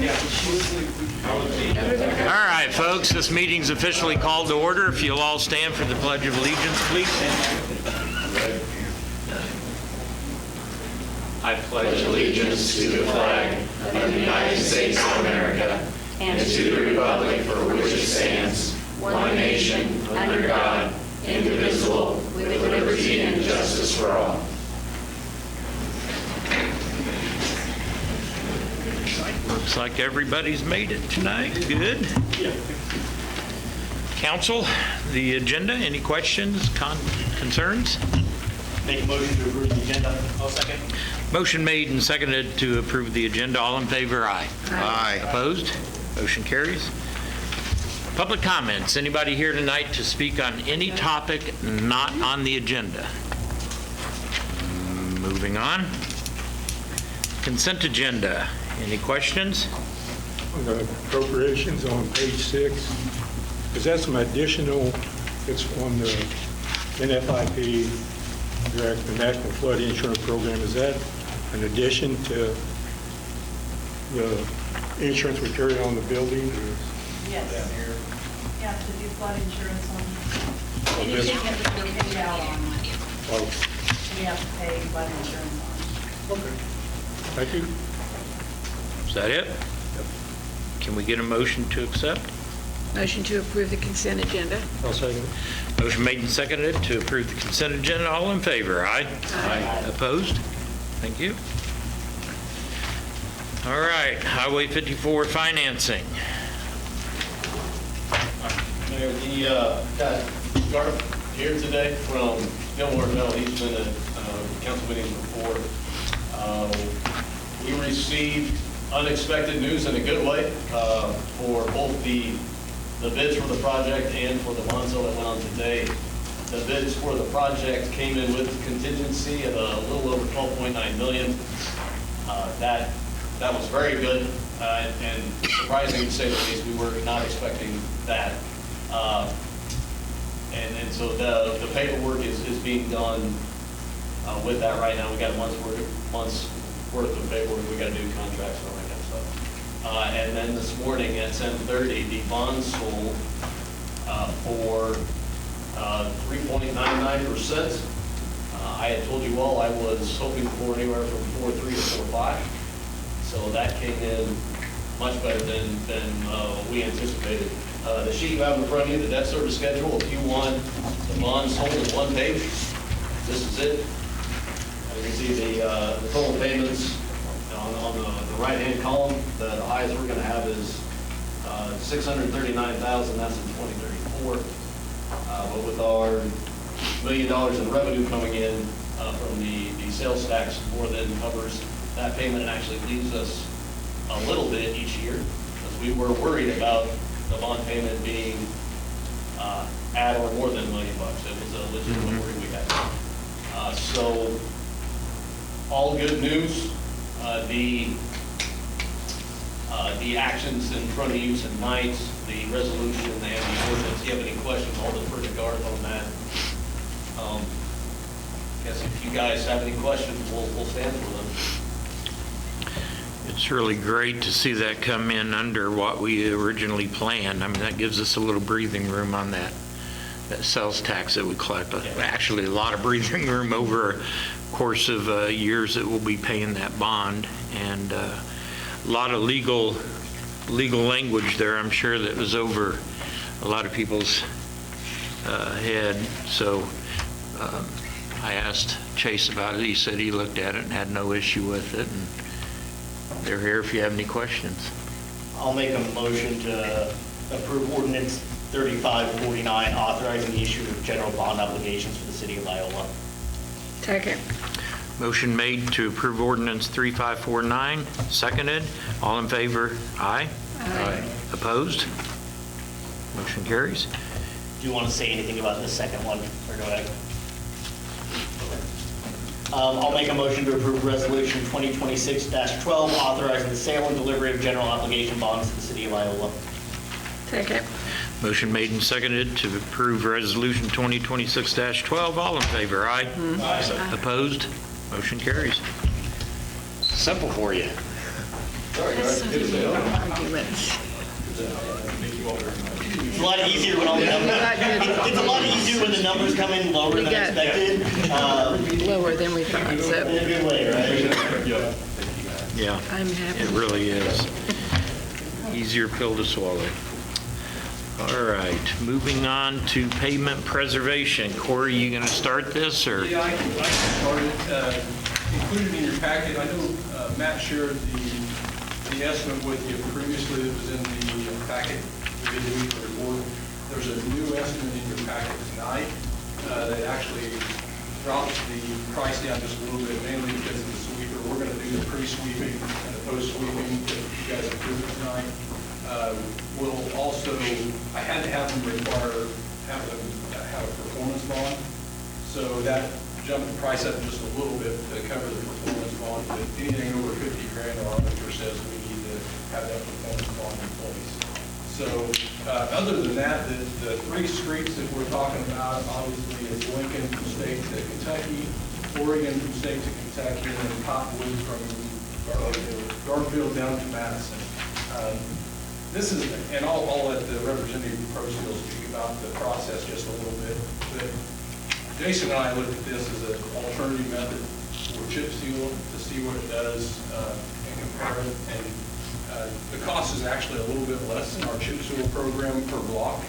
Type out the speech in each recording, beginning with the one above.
All right, folks, this meeting's officially called to order. If you'll all stand for the Pledge of Allegiance, please. I pledge allegiance to the flag of the United States of America and to the republic for which it stands, one nation, under God, indivisible, with liberty and justice for all. Looks like everybody's made it tonight. Good. Council, the agenda, any questions, concerns? Make a motion to approve the agenda. I'll second. Motion made and seconded to approve the agenda. All in favor, aye. Aye. Opposed? Motion carries. Public comments. Anybody here tonight to speak on any topic not on the agenda? Moving on. Consent agenda. Any questions? On the appropriations on page 6, is that some additional, it's on the NFIP, the National Flood Insurance Program, is that an addition to the insurance we carry on the building? Yes. Yeah, to do flood insurance on anything that we get paid out on. Oh, We have to pay flood insurance on. okay. Thank you. Is that it? Can we get a motion to accept? Motion to approve the consent agenda. I'll second it. Motion made and seconded to approve the consent agenda. All in favor, aye? Aye. Opposed? Thank you. All right, Highway 54 financing. Mayor, got Garth here today from Gilmore Mill. He's been at council meetings before. We received unexpected news in a good way for both the bids for the project and for the bond sale that went on today. The bids for the project came in with contingency at a little over $12.9 million. That was very good and surprising to say the least. We were not expecting that. And so the paperwork is being done with that right now. We got a month's worth of paperwork. We got to do contracts and all that kind of stuff. And then this morning at 10:30, the bond sold for 3.99%. I had told you all I was hoping for anywhere from 4.3 to 4.5. So that came in much better than we anticipated. The sheet you have in front of you, the debt service schedule, if you want the bond sold in one page, this is it. You can see the total payments on the right-hand column. The highest we're going to have is $639,000. That's in 2034. But with our $1 million in revenue coming in from the sales tax, more than covers that payment and actually leaves us a little bit each year, because we were worried about the bond payment being at or more than $1 million. It was a legitimate worry we had. So all good news. The actions in front of you tonight, the resolution and the ordinance. If you have any questions, I'll defer to Garth on that. I guess if you guys have any questions, we'll stand for them. It's really great to see that come in under what we originally planned. I mean, that gives us a little breathing room on that sales tax that we collect. Actually, a lot of breathing room over a course of years that we'll be paying that bond, and a lot of legal language there, I'm sure, that was over a lot of people's head. So I asked Chase about it. He said he looked at it and had no issue with it, and they're here if you have any questions. I'll make a motion to approve ordinance 3549, authorizing the issue of general bond obligations for the city of Iola. Second. Motion made to approve ordinance 3549, seconded. All in favor, aye. Aye. Opposed? Motion carries. Do you want to say anything about the second one, or go ahead? I'll make a motion to approve resolution 2026-12, authorizing the sale and delivery of general obligation bonds to the city of Iola. Second. Motion made and seconded to approve resolution 2026-12. All in favor, aye. Aye. Opposed? Motion carries. Simple for you. Sorry, guys. Good to see you. Arguments. It's a lot easier when all the numbers, it's a lot easier when the numbers come in lower We than got- expected. Lower than we thought, In so a good way, right? Yeah, I'm happy. it really is. Easier pill to swallow. All right, moving on to pavement preservation. Corey, you going to start this, or? Yeah, I can start it. Included in your packet, I know Matt shared the estimate with you previously that was in the packet we did the week report. There's a new estimate in your packet tonight that actually drops the price down just a little bit, mainly because of the sweeper. We're going to do the pre-sweeping and the post-sweeping that you guys approved tonight. We'll also, I had to have them have a performance bond. So that jumped the price up just a little bit to cover the performance bond. But anything over 50 grand, our auditor says we need to have that performance bond in place. So other than that, the three streets that we're talking about, obviously, is Lincoln from state to Kentucky, Oregon from state to Kentucky, and then Cottonwood from Garfield down to Madison. This is, and I'll let the representative from ProSteel speak about the process just a little bit, but Jason and I looked at this as an alternative method for chip seal to see what it does and compare it. And the cost is actually a little bit less than our chip seal program per block.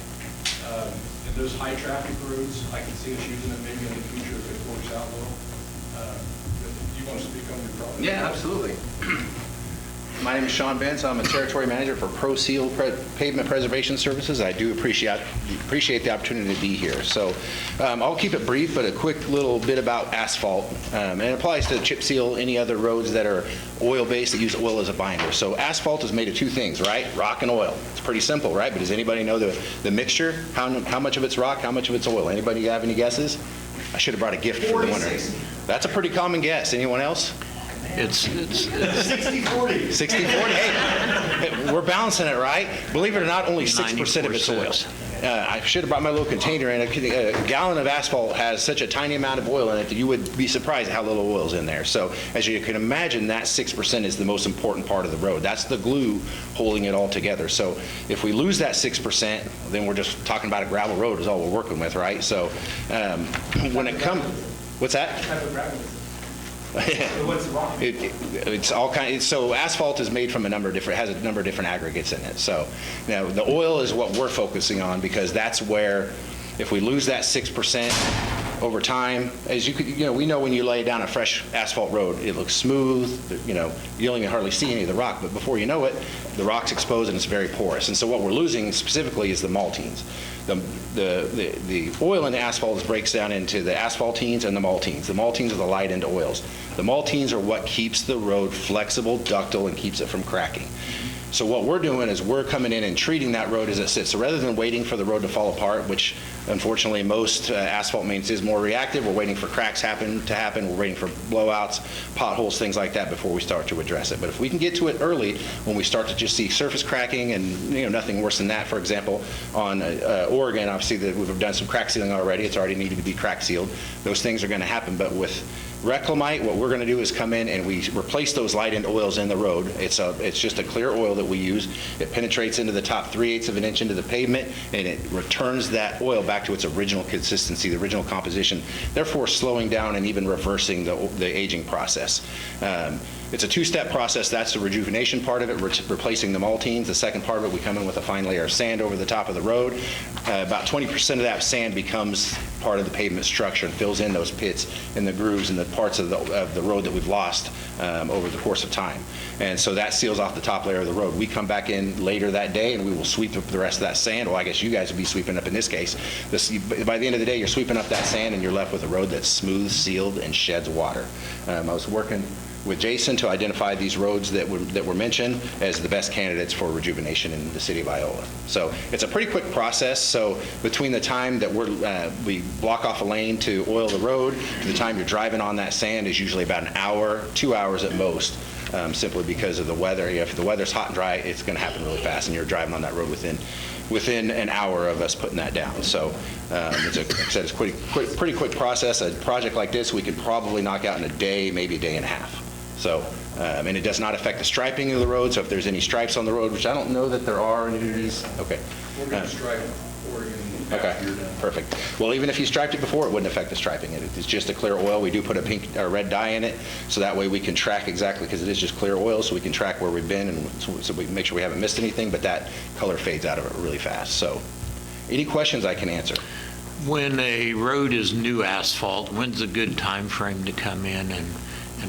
And those high traffic roads, I can see us using it maybe in the future if it works out well. But you want to speak on your problem? Yeah, absolutely. My name is Sean Benz. I'm a territory manager for ProSeal Pavement Preservation Services. I do appreciate the opportunity to be here. So I'll keep it brief, but a quick little bit about asphalt. And it applies to chip seal, any other roads that are oil-based that use oil as a binder. So asphalt is made of two things, right? Rock and oil. It's pretty simple, right? But does anybody know the mixture? How much of it's rock, how much of it's oil? Anybody have any guesses? I should have brought a gift for the winner. That's a pretty common guess. Anyone else? It's 60/40. 60/40. Hey, we're balancing it, right? Believe it or not, only 6% of it's oil. 94.6. I should have brought my little container in. A gallon of asphalt has such a tiny amount of oil in it that you would be surprised at how little oil is in there. So as you can imagine, that 6% is the most important part of the road. That's the glue holding it all together. So if we lose that 6%, then we're just talking about a gravel road is all we're working with, right? So when it comes, what's that? What's wrong? It's all kind. So asphalt is made from a number of different, has a number of different aggregates in it. So now the oil is what we're focusing on because that's where, if we lose that 6% over time, as we know when you lay down a fresh asphalt road, it looks smooth. You don't even hardly see any of the rock, but before you know it, the rock's exposed and it's very porous. And so what we're losing specifically is the maltines. The oil in the asphalt breaks down into the asphaltenes and the maltines. The maltines are the light end oils. The maltines are what keeps the road flexible, ductile, and keeps it from cracking. So what we're doing is we're coming in and treating that road as it sits. So rather than waiting for the road to fall apart, which unfortunately most asphalt maintenance is more reactive, we're waiting for cracks to happen, we're waiting for blowouts, potholes, things like that before we start to address it. But if we can get to it early, when we start to just see surface cracking and nothing worse than that, for example, on Oregon, obviously we've done some crack sealing already. It's already needed to be crack sealed. Those things are going to happen, but with Reclamite, what we're going to do is come in and we replace those light end oils in the road. It's just a clear oil that we use. It penetrates into the top 3/8 of an inch into the pavement, and it returns that oil back to its original consistency, the original composition, therefore slowing down and even reversing the aging process. It's a two-step process. That's the rejuvenation part of it, replacing the maltines. The second part of it, we come in with a fine layer of sand over the top of the road. About 20% of that sand becomes part of the pavement structure and fills in those pits and the grooves and the parts of the road that we've lost over the course of time. And so that seals off the top layer of the road. We come back in later that day and we will sweep up the rest of that sand. Well, I guess you guys will be sweeping up in this case. By the end of the day, you're sweeping up that sand and you're left with a road that's smooth, sealed, and sheds water. I was working with Jason to identify these roads that were mentioned as the best candidates for rejuvenation in the city of Iola. So it's a pretty quick process. So between the time that we block off a lane to oil the road to the time you're driving on that sand is usually about an hour, 2 hours at most, simply because of the weather. If the weather's hot and dry, it's going to happen really fast, and you're driving on that road within an hour of us putting that down. So like I said, it's pretty quick process. A project like this we could probably knock out in a day, maybe a day and a half. So, and it does not affect the striping of the road, so if there's any stripes on the road, which I don't know that there are in any of these, okay. We're going to stripe Oregon Okay, after you're done. perfect. Well, even if you striped it before, it wouldn't affect the striping. It's just a clear oil. We do put a pink or red dye in it, so that way we can track exactly, because it is just clear oil, so we can track where we've been, and so we can make sure we haven't missed anything, but that color fades out of it really fast. So, any questions I can answer? When a road is new asphalt, when's a good time frame to come in and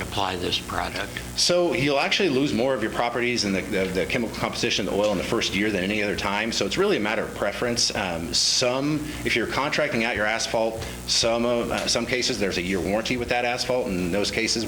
apply this product? So you'll actually lose more of your properties and the chemical composition of the oil in the first year than any other time. So it's really a matter of preference. If you're contracting out your asphalt, some cases there's a year warranty with that asphalt. In those cases,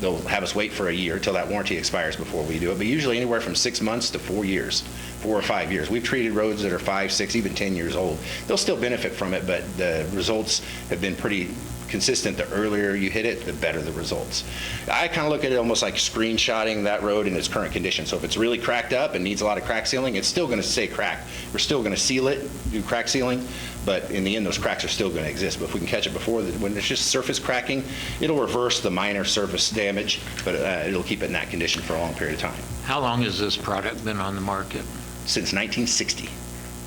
they'll have us wait for a year till that warranty expires before we do it. But usually anywhere from 6 months to 4 years, 4 or 5 years. We've treated roads that are 5, 6, even 10 years old. They'll still benefit from it, but the results have been pretty consistent. The earlier you hit it, the better the results. I kind of look at it almost like screenshotting that road in its current condition. So if it's really cracked up and needs a lot of crack sealing, it's still going to stay cracked. We're still going to seal it, do crack sealing, but in the end, those cracks are still going to exist. But if we can catch it before, when it's just surface cracking, it'll reverse the minor surface damage, but it'll keep it in that condition for a long period of time. How long has this product been on the market? Since 1960.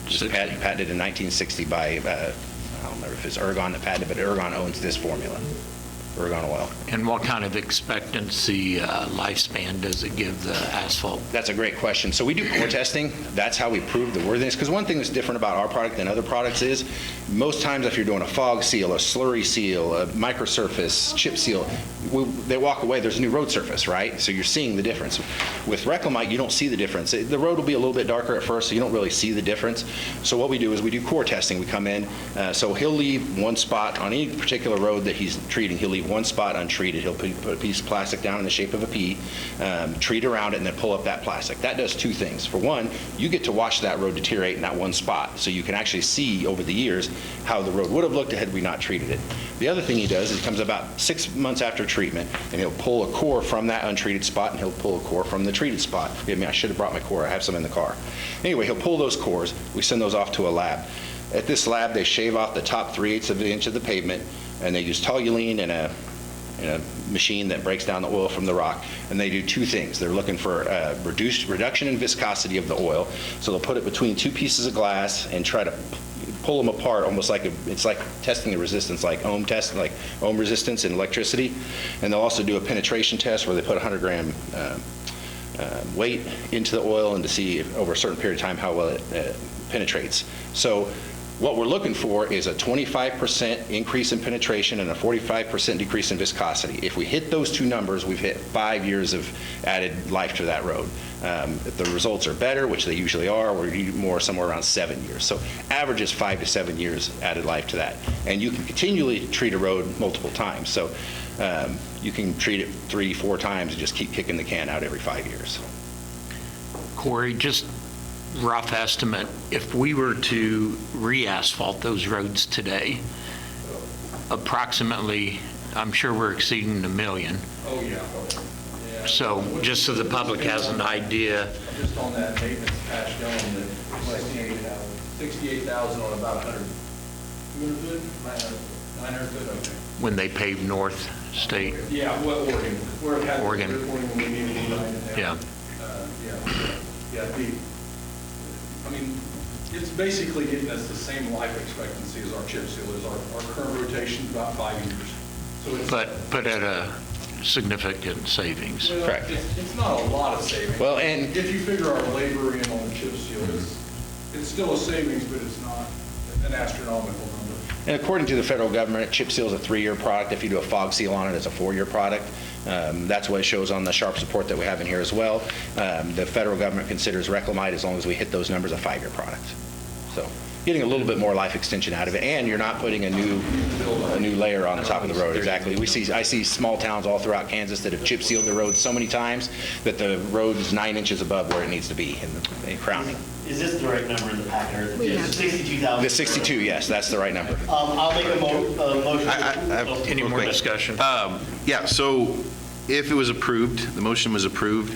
Just 60. patented in 1960 by, I don't remember if it's Ergon that patented it, but Ergon owns this formula, Ergon oil. And what kind of expectancy lifespan does it give the asphalt? That's a great question. So we do core testing. That's how we prove the worthiness. Because one thing that's different about our product than other products is most times if you're doing a fog seal, a slurry seal, a microsurface, chip seal, they walk away, there's a new road surface, right? So you're seeing the difference. With Reclamite, you don't see the difference. The road will be a little bit darker at first, so you don't really see the difference. So what we do is we do core testing. We come in, so he'll leave one spot on any particular road that he's treating. He'll leave one spot untreated. He'll put a piece of plastic down in the shape of a pea, treat around it, and then pull up that plastic. That does two things. For one, you get to watch that road deteriorate in that one spot, so you can actually see over the years how the road would have looked had we not treated it. The other thing he does is he comes about 6 months after treatment, and he'll pull a core from that untreated spot, and he'll pull a core from the treated spot. I mean, I should have brought my core. I have some in the car. Anyway, he'll pull those cores. We send those off to a lab. At this lab, they shave off the top 3/8 of an inch of the pavement, and they use toluene in a machine that breaks down the oil from the rock. And they do two things. They're looking for a reduction in viscosity of the oil. So they'll put it between two pieces of glass and try to pull them apart, almost like it's like testing the resistance, like ohm test, like ohm resistance in electricity. And they'll also do a penetration test where they put 100 gram weight into the oil and to see if, over a certain period of time, how well it penetrates. So what we're looking for is a 25% increase in penetration and a 45% decrease in viscosity. If we hit those two numbers, we've hit 5 years of added life to that road. If the results are better, which they usually are, we're more somewhere around 7 years. So average is 5 to 7 years added life to that. And you can continually treat a road multiple times. So you can treat it 3-4 times and just keep kicking the can out every 5 years. Corey, just rough estimate, if we were to re-asphalt those roads today, approximately, I'm sure we're exceeding $1 million. Oh, yeah. Yeah. So just so the public has an idea, Just on that maintenance patch down, that 68,000 on about 100. 200 foot? 900 foot, okay. when they pave North State, Yeah, well, Oregon, where it had. Oregon. When we needed to line it down. yeah. Yeah, I mean, it's basically getting us the same life expectancy as our chip sealers. Our current rotation is about 5 years. So it's. But at a significant savings. Well, Correct. It's not a lot of savings. Well, and If you figure our labor in on chip seal, it's still a savings, but it's not an astronomical number. And according to the federal government, chip seal is a 3-year product. If you do a fog seal on it, it's a 4-year product. That's what it shows on the sharp support that we have in here as well. The federal government considers Reclamite, as long as we hit those numbers, a 5-year product. So getting a little bit more life extension out of it, and you're not putting a new layer on the top of the road. Exactly. I see small towns all throughout Kansas that have chip sealed the road so many times that the road is 9 inches above where it needs to be in crowning. Is this the right number in the packet, or is We it have- 62,000? The 62, yes, that's the right number. I'll make a motion. Any more discussion? Yeah, so if it was approved, the motion was approved,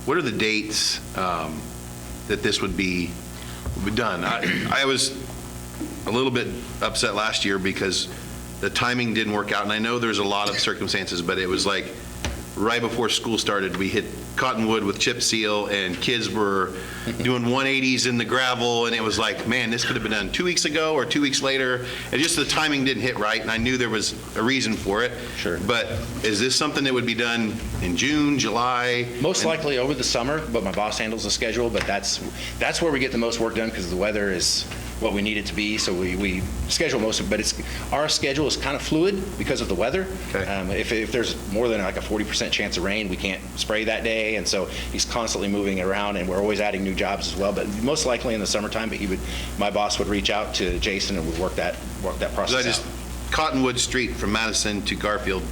what are the dates that this would be done? I was a little bit upset last year because the timing didn't work out, and I know there's a lot of circumstances, but it was like right before school started, we hit Cottonwood with chip seal, and kids were doing 180s in the gravel, and it was like, man, this could have been done 2 weeks ago or 2 weeks later, and just the timing didn't hit right, and I knew there was a reason for it. Sure. But is this something that would be done in June, July? Most likely over the summer, but my boss handles the schedule, but that's where we get the most work done because the weather is what we need it to be, so we schedule most of it, but our schedule is kind of fluid because of the weather. Okay. If there's more than like a 40% chance of rain, we can't spray that day, and so he's constantly moving around, and we're always adding new jobs as well, but most likely in the summertime, but my boss would reach out to Jason and would work that process out. Cottonwood Street from Madison to Garfield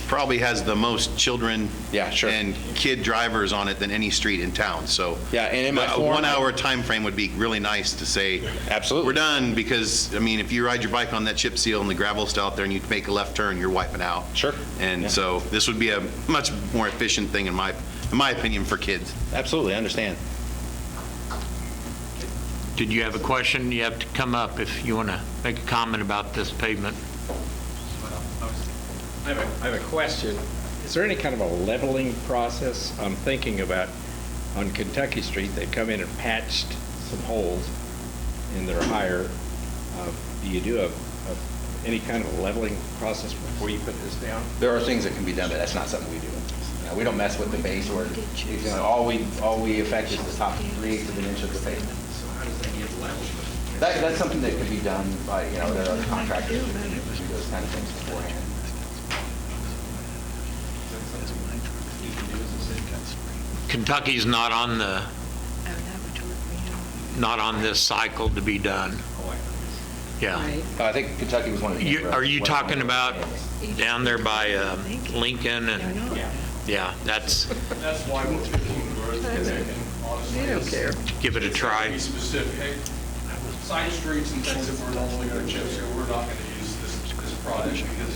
probably has the most children Yeah, sure. and kid drivers on it than any street in town, so. Yeah, and in my a form, 1 hour time frame would be really nice to say. Absolutely. We're done, because, I mean, if you ride your bike on that chip seal and the gravel's still out there and you make a left turn, you're wiping out. Sure. And Yeah. so this would be a much more efficient thing in my opinion for kids. Absolutely, I understand. Did you have a question? You have to come up if you want to make a comment about this pavement. I have a question. Is there any kind of a leveling process? I'm thinking about on Kentucky Street, they've come in and patched some holes and they're higher. Do you do any kind of a leveling process before you put this down? There are things that can be done, but that's not something we do. We don't mess with the base, or all we affect is the top 3/8 of an inch of the pavement. So how does that get leveled? That's something that could be done by, there are other contractors that do those kind of things beforehand. Kentucky's not on this cycle to be done. Yeah. I think Kentucky was one of the. Are you talking about down there by Lincoln and? Yeah, that's, why we're picking the road. And honestly, They don't care. give it a To try. be specific, side streets and things that we're normally going to chip seal, we're not going to use this product because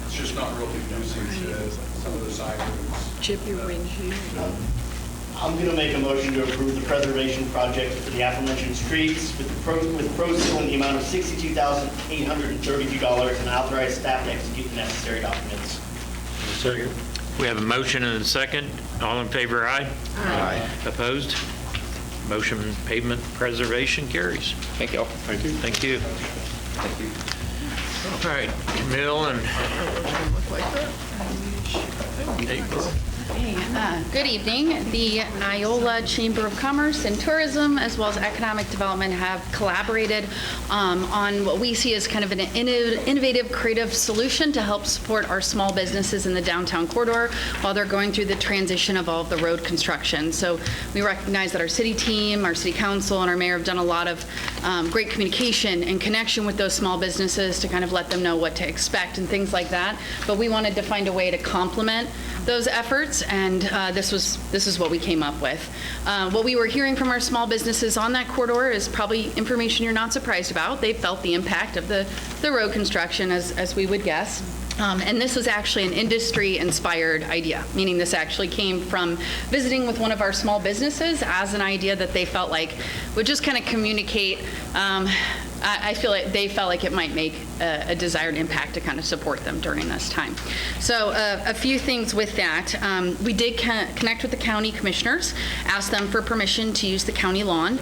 it's just not real conducive to some of the side roads. Chip your windshield. I'm going to make a motion to approve the preservation project for the aforementioned streets with proceeds in the amount of $62,832 and authorize staff to execute the necessary documents. Second. We have a motion and a second. All in favor, aye? Aye. Opposed? Motion pavement preservation carries. Thank you all. Thank you. Thank you. All right, Camille and April. Good evening. The Iola Chamber of Commerce and Tourism, as well as Economic Development, have collaborated on what we see as kind of an innovative, creative solution to help support our small businesses in the downtown corridor while they're going through the transition of all of the road construction. So we recognize that our city team, our city council, and our mayor have done a lot of great communication and connection with those small businesses to kind of let them know what to expect and things like that. But we wanted to find a way to complement those efforts, and this is what we came up with. What we were hearing from our small businesses on that corridor is probably information you're not surprised about. They felt the impact of the road construction, as we would guess. And this was actually an industry-inspired idea, meaning this actually came from visiting with one of our small businesses as an idea that they felt like would just kind of communicate. I feel like they felt like it might make a desired impact to kind of support them during this time. So a few things with that. We did connect with the county commissioners, asked them for permission to use the county lawn.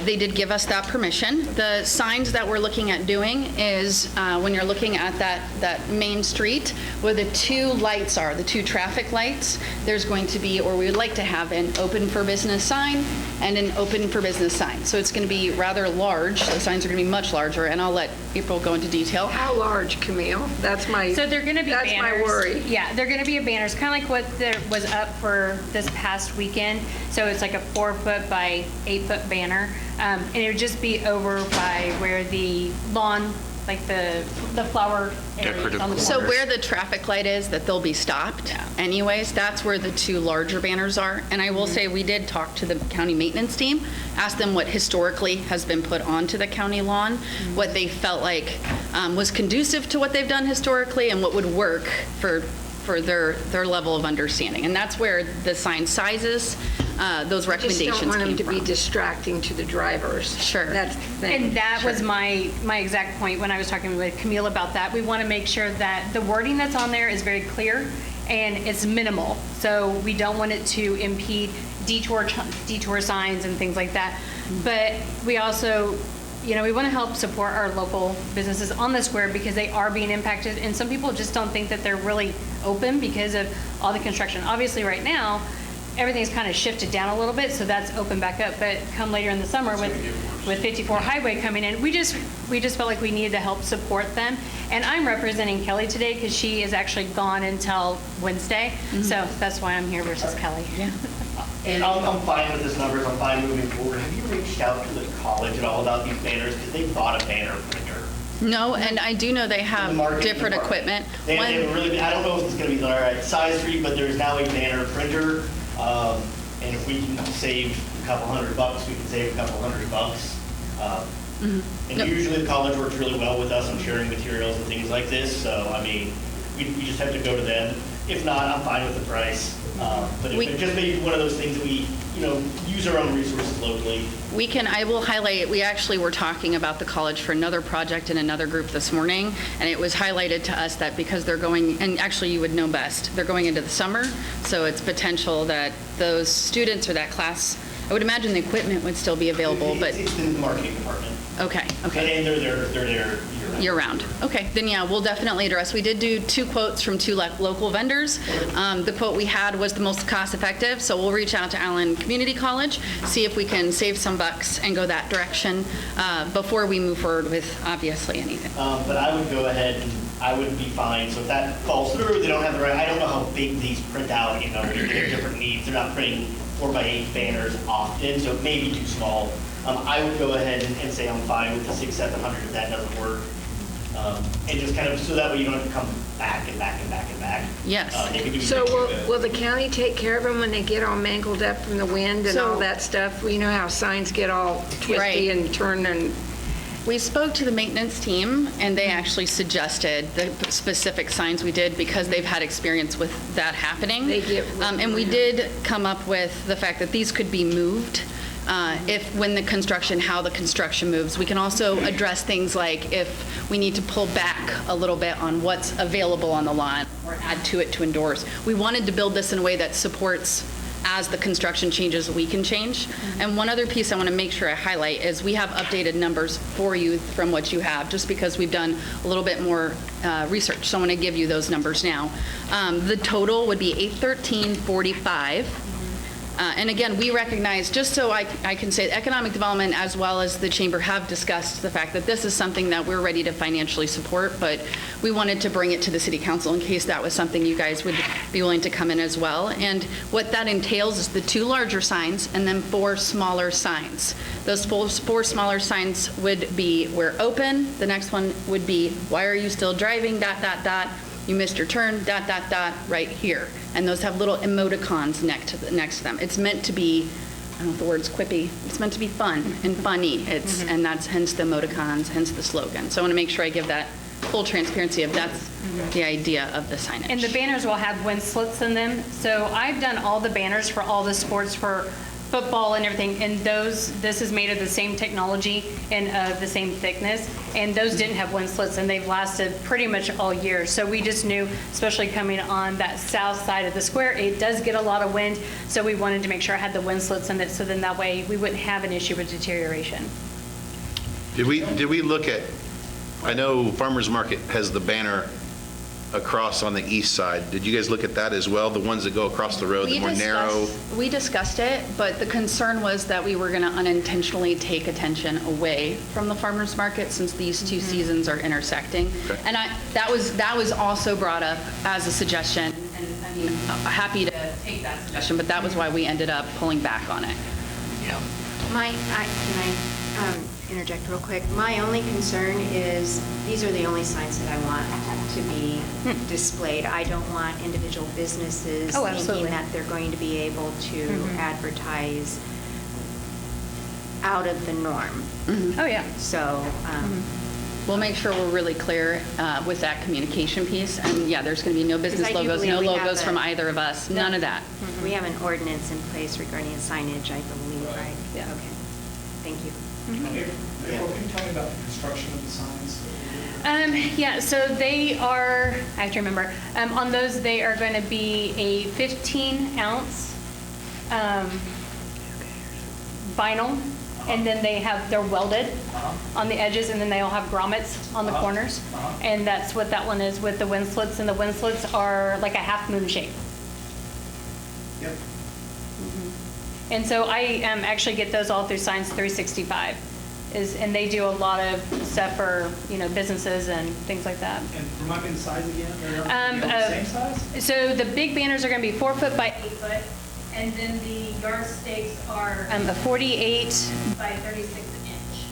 They did give us that permission. The signs that we're looking at doing is when you're looking at that main street where the two lights are, the two traffic lights, there's going to be, or we would like to have, an open for business sign and an open for business sign. So it's going to be rather large. The signs are going to be much larger, and I'll let April go into detail. How large, Camille? That's my. So they're going to be that's banners. my worry. Yeah, they're going to be banners, kind of like what there was up for this past weekend. So it's like a 4-foot by 8-foot banner, and it would just be over by where the lawn, like the flower areas on the So corners. where the traffic light is, that they'll be stopped anyways, that's where the two larger banners are. And I will say, we did talk to the county maintenance team, ask them what historically has been put onto the county lawn, what they felt like was conducive to what they've done historically, and what would work for their level of understanding. And that's where the sign sizes, those recommendations Just don't want them came to be from. distracting to the drivers. Sure. That's the thing. And that was Sure. my exact point when I was talking with Camille about that. We want to make sure that the wording that's on there is very clear and it's minimal. So we don't want it to impede detour signs and things like that. But we also, we want to help support our local businesses on the square because they are being impacted, and some people just don't think that they're really open because of all the construction. Obviously, right now, everything's kind of shifted down a little bit, so that's open back up. But come later in the summer with 54 Highway coming in, we just felt like we needed to help support them. And I'm representing Kelly today because she is actually gone until Wednesday, so that's why I'm here versus Kelly. Yeah. And I'm fine with this numbers, I'm fine moving forward. Have you reached out to the college at all about these banners? Because they bought a banner printer. No, and I do know they have The marketing different department. equipment. They One- really, I don't know if it's going to be the right size for you, but there's now a banner printer. And if we can save a couple $100, we can save a couple $100. And Yep. usually the college works really well with us on sharing materials and things like this. So, I mean, we just have to go to them. If not, I'm fine with the price. But if it just may be one of those things we, use our own resources locally. I will highlight, we actually were talking about the college for another project in another group this morning, and it was highlighted to us that because they're going, and actually you would know best, they're going into the summer, so it's potential that those students or that class, I would imagine the equipment would still be available, but, It's in the marketing department. okay. And they're there Year-round. Okay, then yeah, we'll definitely address. We did do 2 quotes from 2 local vendors. The quote we had was the most cost-effective, so we'll reach out to Allen Community College, see if we can save some bucks and go that direction before we move forward with obviously anything. But I would go ahead and I would be fine. So if that falls through, they don't have the right, I don't know how big these print out, they have different needs. They're not printing 4x8 banners often, so it may be too small. I would go ahead and say I'm fine with the 600-700 if that doesn't work. And just kind of, so that way you don't have to come back and back and back and back. Yes. They can do So things. will the county take care of them when they get all mangled up from the wind and all So- that stuff? You know how signs get all twisty Right. and turn and... We spoke to the maintenance team, and they actually suggested the specific signs we did because they've had experience with that happening. They get- And we did come up with the fact that these could be moved when how the construction moves. We can also address things like if we need to pull back a little bit on what's available on the lot or add to it to endorse. We wanted to build this in a way that supports as the construction changes, we can change. And one other piece I want to make sure I highlight is we have updated numbers for you from what you have, just because we've done a little bit more research. So I want to give you those numbers now. The total would be $813.45. And again, we recognize, just so I can say, economic development as well as the chamber have discussed the fact that this is something that we're ready to financially support, but we wanted to bring it to the city council in case that was something you guys would be willing to come in as well. And what that entails is the 2 larger signs and then 4 smaller signs. Those 4 smaller signs would be, "We're open." The next one would be, "Why are you still driving, ... You missed your turn, ... right here." And those have little emoticons next to them. It's meant to be, I don't know if the word's quippy, it's meant to be fun and funny. And that's hence the emoticons, hence the slogan. So I want to make sure I give that full transparency of that's the idea of the signage. And the banners will have wind slits in them. So I've done all the banners for all the sports for football and everything, and this is made of the same technology and the same thickness, and those didn't have wind slits, and they've lasted pretty much all year. So we just knew, especially coming on that south side of the square, it does get a lot of wind, so we wanted to make sure I had the wind slits in it, so then that way we wouldn't have an issue with deterioration. Did we look at, I know Farmers Market has the banner across on the east side. Did you guys look at that as well? The ones that go across the road, the more narrow? We discussed it, but the concern was that we were going to unintentionally take attention away from the farmers market since these 2 seasons are intersecting. Okay. And that was also brought up as a suggestion, and I mean, happy to take that suggestion, but that was why we ended up pulling back on it. Yeah. Can I interject real quick? My only concern is these are the only signs that I want to be displayed. I don't want individual businesses Oh, thinking absolutely. that they're going to be able to advertise out of the norm. Oh, yeah. So, We'll make sure we're really clear with that communication piece. And yeah, there's going to be no business I do logos, believe no we have logos a- from either of us, none of that. we have an ordinance in place regarding signage, I believe, right? Yeah. Okay. Thank you. April, can you tell me about the construction of the signs? Yeah, so they are, I have to remember, on those, they are going to be a 15-ounce vinyl, and then they're welded on the edges, and then they all have grommets on the corners. And that's what that one is with the wind slits, and the wind slits are like a half moon shape. Yep. And so I actually get those all through Science 365, and they do a lot of stuff for, businesses and things like that. And remind me the size again? They're the same size? So the big banners are going to be 4 foot by 8 foot, and then the yard stakes are a 48 by 36 inch.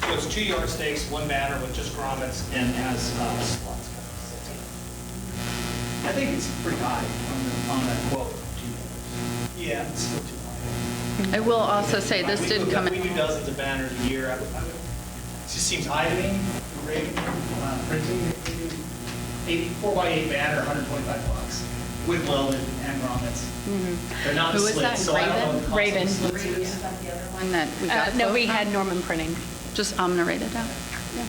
So it's 2 yard stakes, 1 banner with just grommets and has slots. I think it's pretty high on that quote. Yeah, it's still too high. I will also say this didn't come We in. do dozens of banners a year. It just seems high to me. Raven printing, we do 4 by 8 banner, $125 with welded and grommets. They're not Who the is slits, that? so I don't know what the cost Raven. of the slits is. One that we got. No, quote we from? had Norman Printing. Just, I'm gonna write it down.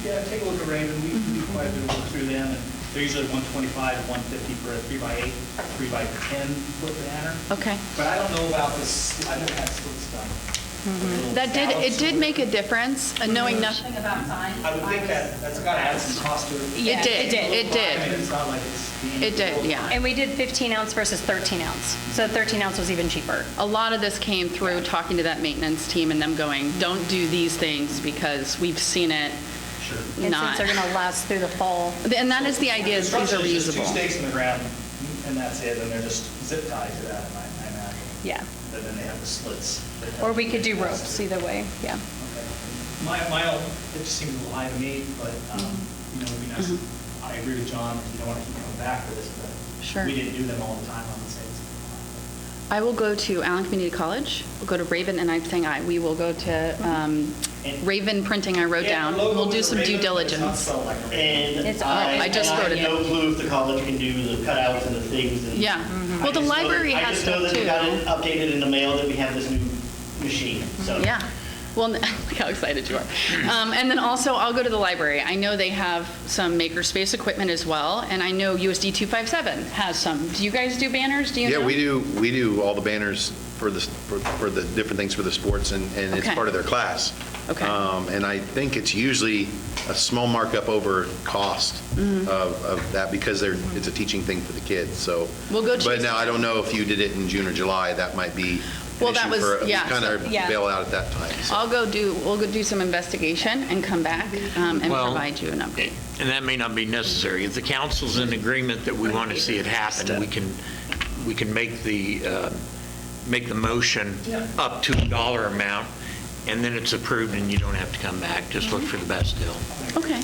Yeah, take a look at Raven. We do quite a bit of work through them, and they're usually $125 to $150 for a 3 by 8, 3 by 10 foot banner. Okay. But I don't know about this. I never had slits done. It did make a difference, knowing nothing about signs. I would think that's got to add some cost to it. Yeah, it did. It I did. mean, it's not like it's. It did, yeah. And we did 15 ounce versus 13 ounce. So 13 ounce was even cheaper. A lot of this came through talking to that maintenance team and them going, don't do these things because we've seen it Sure. And not. since they're going to last through the fall. And that is the idea, is these are Construction is just reusable. 2 stakes in the ground, and that's it, and they're just zip tied to that, I imagine. Yeah. But then they have the slits. Or we could do ropes, either way, yeah. Okay. It just seems a little high to me, but, it'd be nice. I agree with John, you don't want to keep coming back for this, but Sure. we didn't do them all the time, I would say. I will go to Allen Community College, we'll go to Raven, and I'm saying we will go to Raven Printing, I wrote down. We'll do some due diligence. And It's I just wrote it I have no clue if the college can do the cutouts and the things. And Yeah. Well, the library has I just know stuff that we got it too. updated in the mail that we have this new machine, so. Yeah. Well, look how excited you are. And then also, I'll go to the library. I know they have some makerspace equipment as well, and I know USD 257 has some. Do you guys do banners? Do you know? Yeah, we do all the banners for the different things for the sports, and it's Okay. part of their class. Okay. And I think it's usually a small markup over cost of that, because it's a teaching thing for the kids, so. We'll go But choose- now, I don't know if you did it in June or July, that might be Well, an that issue was- for, yeah, kind of so- yeah. bail out at that time. so. We'll go do some investigation and come back and Well, provide you an update. And that may not be necessary. If the council's in agreement that we want to see it happen, we can make the motion up to a dollar amount, and then it's approved and you don't have to come back. Just look for the best deal. Okay.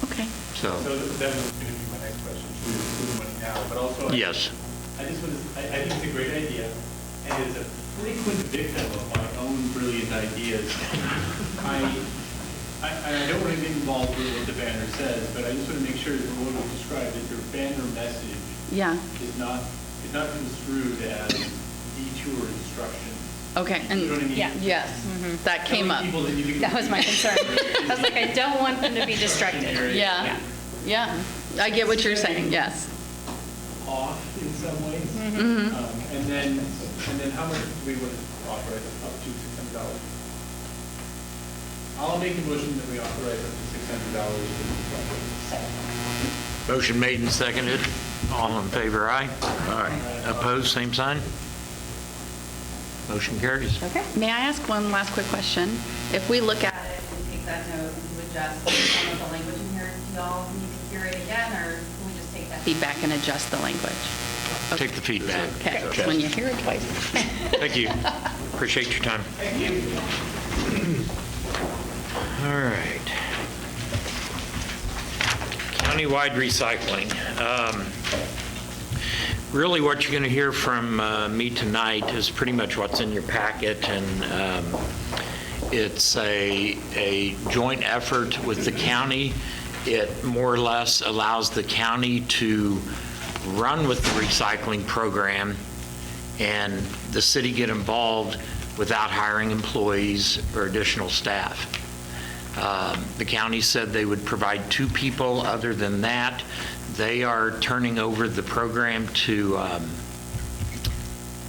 Okay. So, So that was going to be my next question, should we include the money now? But also, yes. I think it's a great idea, and it's a frequent victim of my own brilliant ideas. I don't want to get involved with what the banner says, but I just want to make sure that what we described, that your banner message Yeah. is not construed as detour instruction. Okay. You know what I And mean? Yeah. yes, that came up. Telling people that you can- That was my concern. I was like, I don't want them to be distracted. Yeah. Yeah. I get what you're saying. Yes. Off in some ways. And then how much do we want to authorize, up to $600? I'll make a motion that we authorize up to $600 for this project. Motion made and seconded. All in favor, aye? Aye. Opposed, same sign? Motion carries. Okay. May I ask one last quick question? If we look at it and take that note and you adjust some of the language in here, do y'all need to hear it again, or can we just take that feedback and adjust the language? Take the feedback. Okay, when you hear it twice. Thank you. Appreciate your time. Thank you. All right. Countywide recycling. Really, what you're going to hear from me tonight is pretty much what's in your packet, and it's a joint effort with the county. It more or less allows the county to run with the recycling program and the city get involved without hiring employees or additional staff. The county said they would provide 2 people. Other than that, they are turning over the program to, I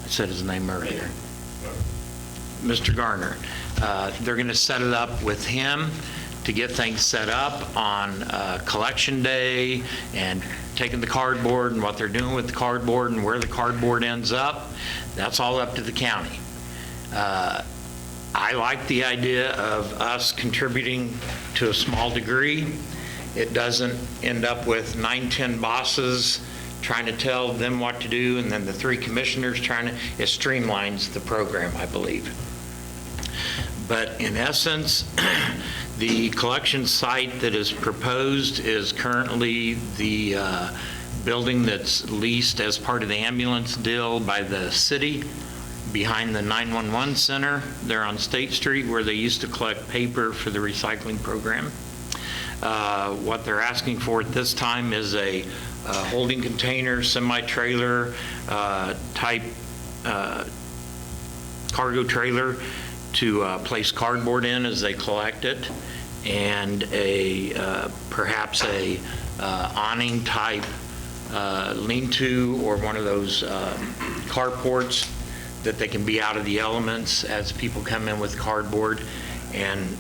said his name earlier, Mr. Garner. They're going to set it up with him to get things set up on collection day and taking the cardboard and what they're doing with the cardboard and where the cardboard ends up. That's all up to the county. I like the idea of us contributing to a small degree. It doesn't end up with 9, 10 bosses trying to tell them what to do, and then the 3 commissioners trying to, it streamlines the program, I believe. But in essence, the collection site that is proposed is currently the building that's leased as part of the ambulance deal by the city behind the 911 center there on State Street, where they used to collect paper for the recycling program. What they're asking for at this time is a holding container, semi-trailer type cargo trailer to place cardboard in as they collect it, and perhaps a awning type lean-to, or one of those carports that they can be out of the elements as people come in with cardboard. And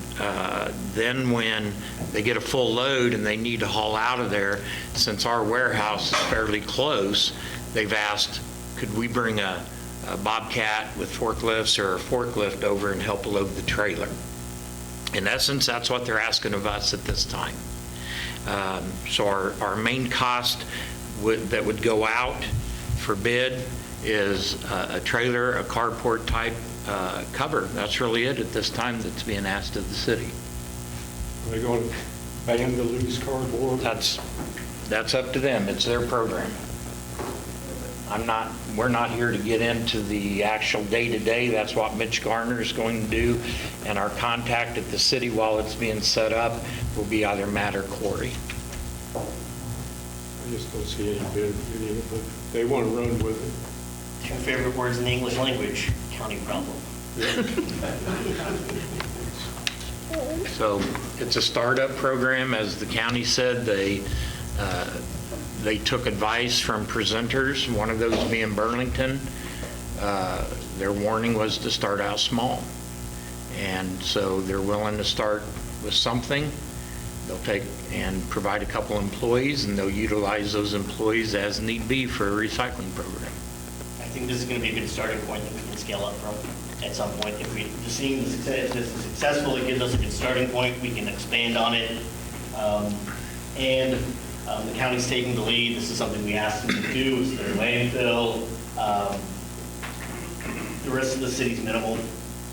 then when they get a full load and they need to haul out of there, since our warehouse is fairly close, they've asked, could we bring a Bobcat with forklifts or a forklift over and help load the trailer? In essence, that's what they're asking of us at this time. So our main cost that would go out for bid is a trailer, a carport type cover. That's really it at this time that's being asked of the city. Are they going to ban the loose cardboard? That's up to them. It's their program. We're not here to get into the actual day-to-day. That's what Mitch Garner is going to do, and our contact at the city while it's being set up will be either Matt or Corey. I just don't see any benefit in it, but they want to run with it. 2 favorite words in the English language: county problem. So it's a startup program. As the county said, they took advice from presenters, one of those being Burlington. Their warning was to start out small. And so they're willing to start with something. They'll take and provide a couple employees, and they'll utilize those employees as need be for a recycling program. I think this is going to be a good starting point that we can scale up from at some point. If we just seeing the success, if this is successful, it gives us a good starting point. We can expand on it. The county's taking the lead. This is something we asked them to do. It's their landfill. The rest of the city's minimal.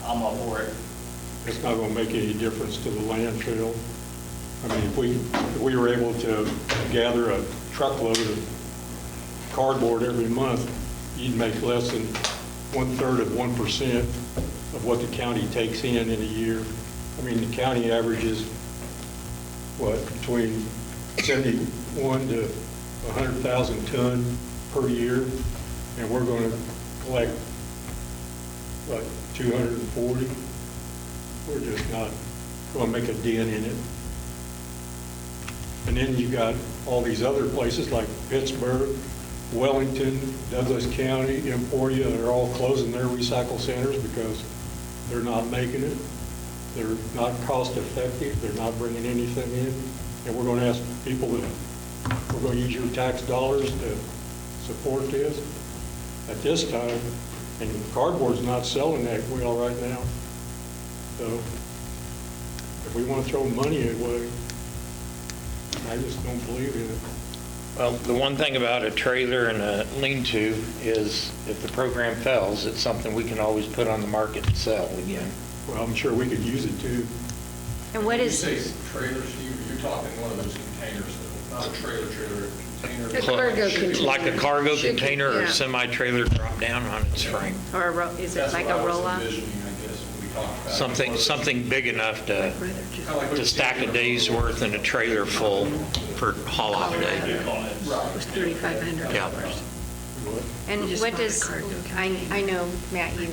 I'm all for it. It's not going to make any difference to the landfill. I mean, if we were able to gather a truckload of cardboard every month, you'd make less than 1/3 of 1% of what the county takes in a year. I mean, the county averages, between 71 to 100,000 ton per year, and we're going to collect, 240? We're just not going to make a dent in it. And then you got all these other places like Pittsburgh, Wellington, Douglas County, Emporia, they're all closing their recycle centers because they're not making it. They're not cost effective. They're not bringing anything in. And we're going to ask people that we're going to use your tax dollars to support this at this time. And cardboard's not selling that well right now. So if we want to throw money away, I just don't believe in it. Well, the one thing about a trailer and a lean-to is if the program fails, it's something we can always put on the market and sell again. Well, I'm sure we could use it too. And what is, When you say trailer, Steve, you're talking one of those containers, not a trailer, a container. A cargo container. Like a cargo container or a Yeah. semi-trailer drop down on its frame. or is it like a roll-up? That's what I was envisioning, I guess, when we talked about it. Something big enough to Kinda like what you stack see a day's worth in a trailer full for haul-off day. It was $3,500. Yeah. And what does, I know, Matt, you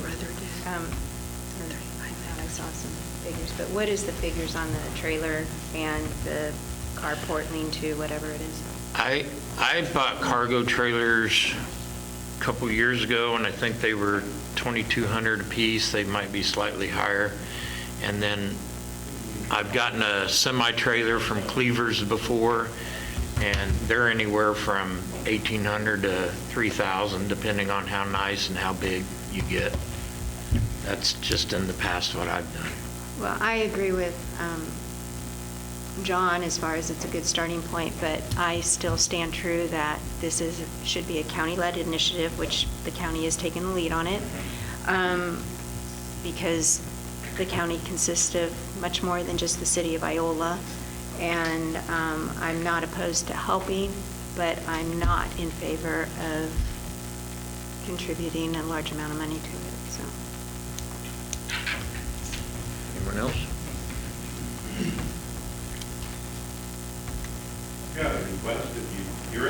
saw some figures, but what is the figures on the trailer and the carport lean-to, whatever it is? I bought cargo trailers a couple years ago, and I think they were $2,200 a piece. They might be slightly higher. And then I've gotten a semi-trailer from Cleavers before, and they're anywhere from $1,800 to $3,000, depending on how nice and how big you get. That's just in the past what I've done. Well, I agree with John as far as it's a good starting point, but I still stand true that this should be a county-led initiative, which the county has taken the lead on it, because the county consists of much more than just the city of Iola, and I'm not opposed to helping, but I'm not in favor of contributing a large amount of money to it, so. Anyone else? Got a request, if you hear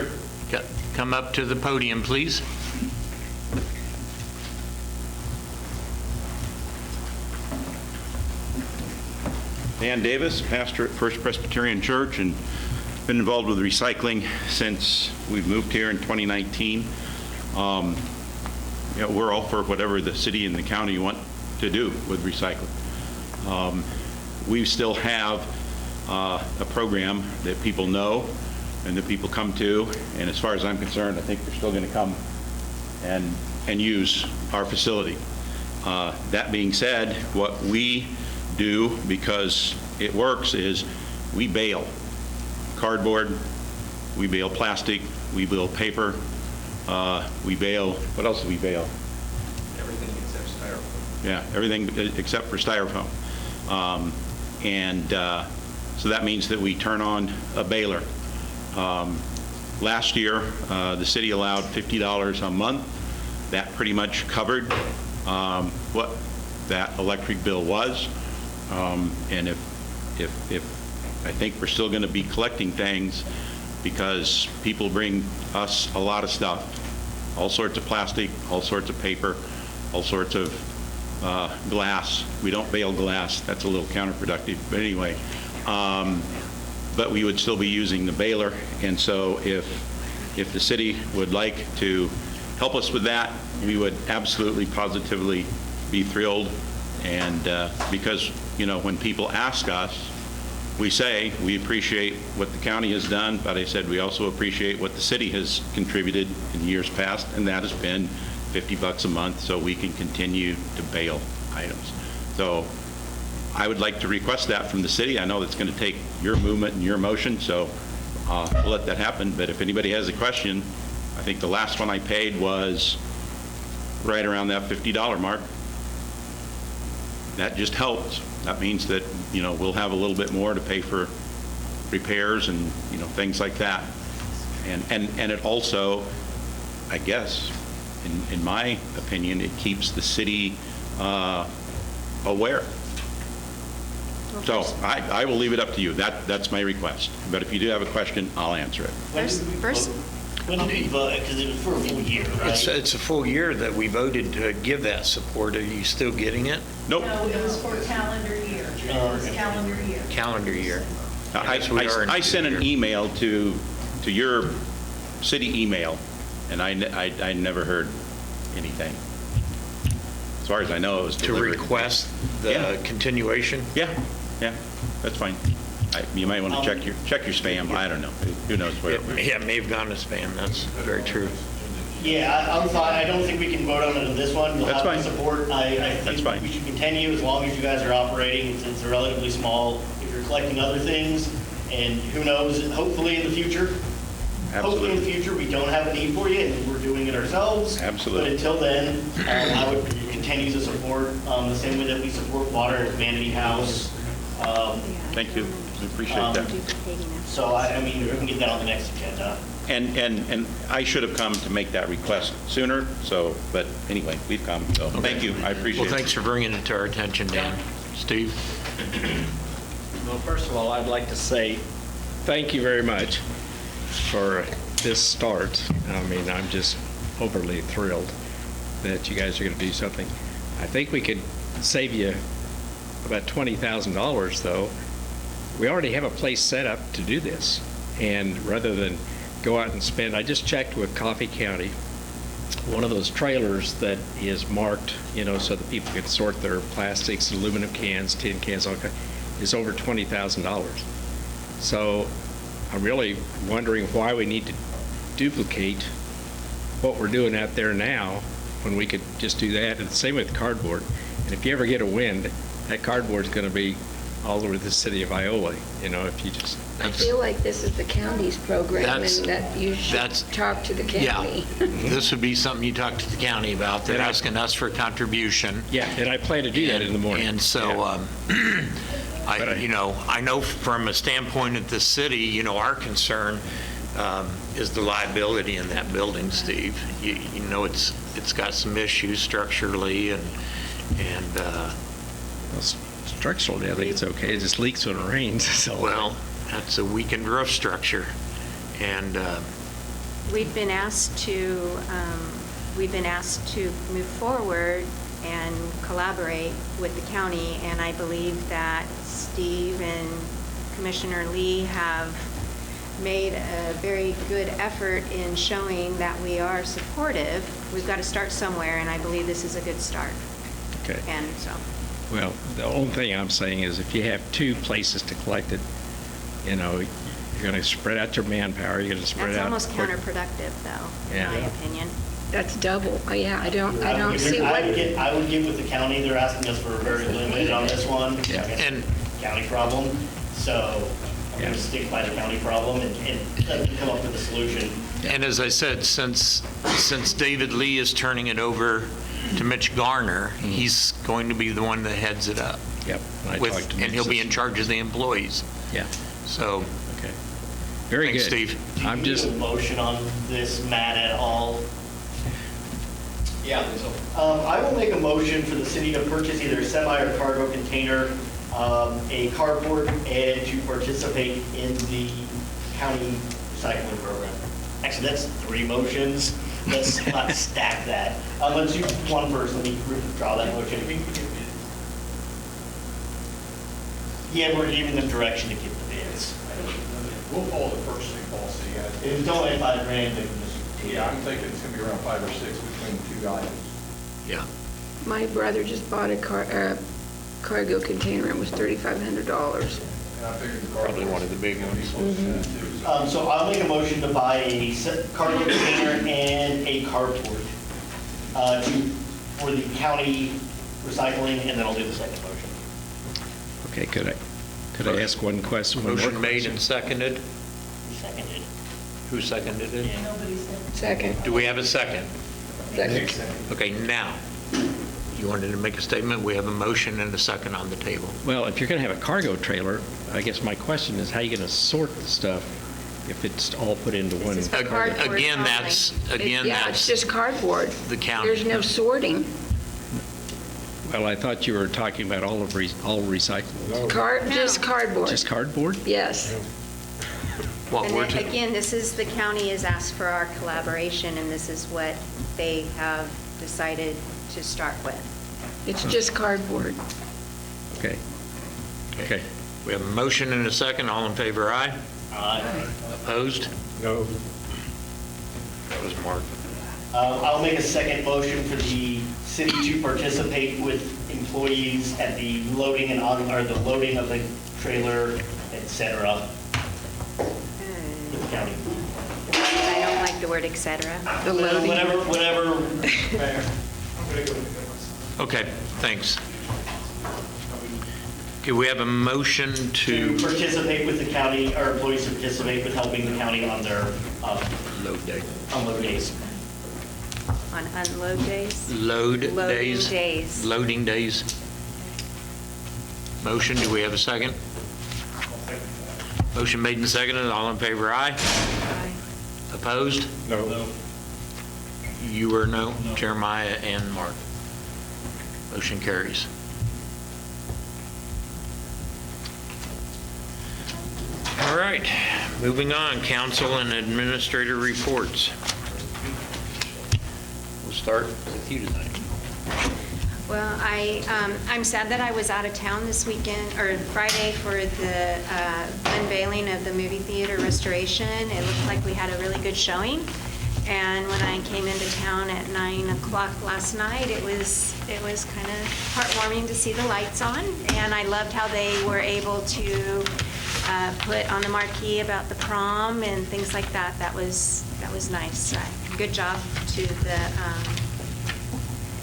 it. Come up to the podium, please. Dan Davis, pastor at First Presbyterian Church, and been involved with recycling since we've moved here in 2019. We're all for whatever the city and the county want to do with recycling. We still have a program that people know and that people come to, and as far as I'm concerned, I think they're still going to come and use our facility. That being said, what we do, because it works, is we bale cardboard, we bale plastic, we bale paper, we bale, what else do we bale? Everything except styrofoam. Yeah, everything except for styrofoam. So that means that we turn on a baler. Last year, the city allowed $50 a month. That pretty much covered what that electric bill was. And if I think we're still going to be collecting things, because people bring us a lot of stuff, all sorts of plastic, all sorts of paper, all sorts of glass. We don't bale glass. That's a little counterproductive. But anyway, but we would still be using the baler. And so if the city would like to help us with that, we would absolutely, positively be thrilled. And because, when people ask us, we say we appreciate what the county has done, but I said we also appreciate what the city has contributed in years past, and that has been $50 a month so we can continue to bale items. So I would like to request that from the city. I know that's going to take your movement and your motion, so we'll let that happen. But if anybody has a question, I think the last one I paid was right around that $50 mark. That just helps. That means that, we'll have a little bit more to pay for repairs and, things like that. And it also, I guess, in my opinion, it keeps the city aware. So I will leave it up to you. That's my request. But if you do have a question, I'll answer it. First, When did we vote? Because it was for a full year, right? It's a full year that we voted to give that support. Are you still getting it? Nope. No, it was for calendar year. It was calendar year. Calendar year. I sent an email to your city email, and I never heard anything. As far as I know, it was delivered. To request the continuation? Yeah, that's fine. You might want to check your spam. I don't know. Who knows where? Yeah, it may have gone to spam. That's very true. Yeah, I'm fine. I don't think we can vote on it in this one. You'll That's have my fine. support. I That's fine. think we should continue as long as you guys are operating. It's relatively small. If you're collecting other things, and who knows, hopefully in the future, hopefully in the future we don't have a need for you and we're doing it ourselves. Absolutely. But until then, I would continue to support the same way that we support Water at Vanity House. Thank you. We appreciate that. So I mean, we can get that on the next agenda. And I should have come to make that request sooner. But anyway, we've come. So thank you. I appreciate it. Well, thanks for bringing it to our attention, Dan. Steve? Well, first of all, I'd like to say thank you very much for this start. I mean, I'm just overly thrilled that you guys are going to do something. I think we could save you about $20,000 though, we already have a place set up to do this. And rather than go out and spend, I just checked with Coffee County, one of those trailers that is marked, so that people can sort their plastics, aluminum cans, tin cans, all kinds, is over $20,000. So I'm really wondering why we need to duplicate what we're doing out there now when we could just do that. And the same with cardboard. And if you ever get a wind, that cardboard's going to be all over the city of Iola, if you just... I feel like this is the county's program and that you should talk to the county. Yeah, this would be something you talk to the county about. They're asking us for a contribution. Yeah, and I plan to do that in the morning. And so, I know from a standpoint of the city, our concern is the liability in that building, Steve. It's got some issues structurally and structurally, I think it's okay. It just leaks when it rains. So. Well, that's a weakened roof structure, and we've been asked to move forward and collaborate with the county, and I believe that Steve and Commissioner Lee have made a very good effort in showing that we are supportive. We've got to start somewhere, and I believe this is a good start. Okay. And so. Well, the only thing I'm saying is if you have two places to collect it, you're going to spread out your manpower. You're going to spread out. That's almost counterproductive, though, in my opinion. That's double. Yeah, I don't see what. I would give with the county. They're asking us for very limited on this one. Yeah. And county problem. So I'm going to stick by the county problem and let them come up with a solution. And as I said, since David Lee is turning it over to Mitch Garner, he's going to be the one that heads it up. Yep. And he'll be in charge of the employees. Yeah. So. Okay. Very Thanks, good. Steve. Do you need a motion on this, Matt, at all? Yeah, I think so. I will make a motion for the city to purchase either a semi or cargo container, a cardboard, and to participate in the county recycling program. Actually, that's 3 motions. Let's not stack that. Let's do one first. Let me withdraw that motion. Yeah, we're giving them direction to get the bids. We'll follow the purchasing policy. If it's only $5,000, they can just. Yeah, I'm thinking it's going to be around 5 or 6 between the 2 items. Yeah. My brother just bought a cargo container. It was $3,500. And I figured the Probably one of the big ones. So I'll make a motion to buy a cargo container and a cardboard for the county recycling, and then I'll do the second motion. Okay, could I ask one question? Motion made and seconded. Seconded. Who seconded it? Second. Do we have a second? Second. Okay, now, you wanted to make a statement. We have a motion and a second on the table. Well, if you're going to have a cargo trailer, I guess my question is how are you going to sort the stuff if it's all put into one? Again, that's it's just cardboard. The county. There's no sorting. Well, I thought you were talking about all recyclables. Just cardboard. Just cardboard? Yes. What And then, again, the county has asked for our collaboration, and this is what they have decided to start with. It's just cardboard. Okay. Okay. We have a motion and a second. All in favor, aye? Aye. Opposed? No. That was Mark. I'll make a second motion for the city to participate with employees at the loading and the loading of the trailer, et cetera, with the county. I don't like the word et cetera. The loading. Whatever. Okay, thanks. Okay, we have a motion To participate with the county, our employees to participate with helping the county on their load day. unload days. On unload days? Loading days. Loading days. Motion, do we have a second? Motion made and seconded, all in favor, aye? Aye. Opposed? No. You were no? Jeremiah and Mark. Motion carries. All right, moving on, council and administrator reports. We'll start with you tonight. Well, I'm sad that I was out of town this weekend, or Friday, for the unveiling of the movie theater restoration. It looked like we had a really good showing. And when I came into town at 9 o'clock last night, it was kind of heartwarming to see the lights on. And I loved how they were able to put on the marquee about the prom and things like that. That was nice. Good job to the,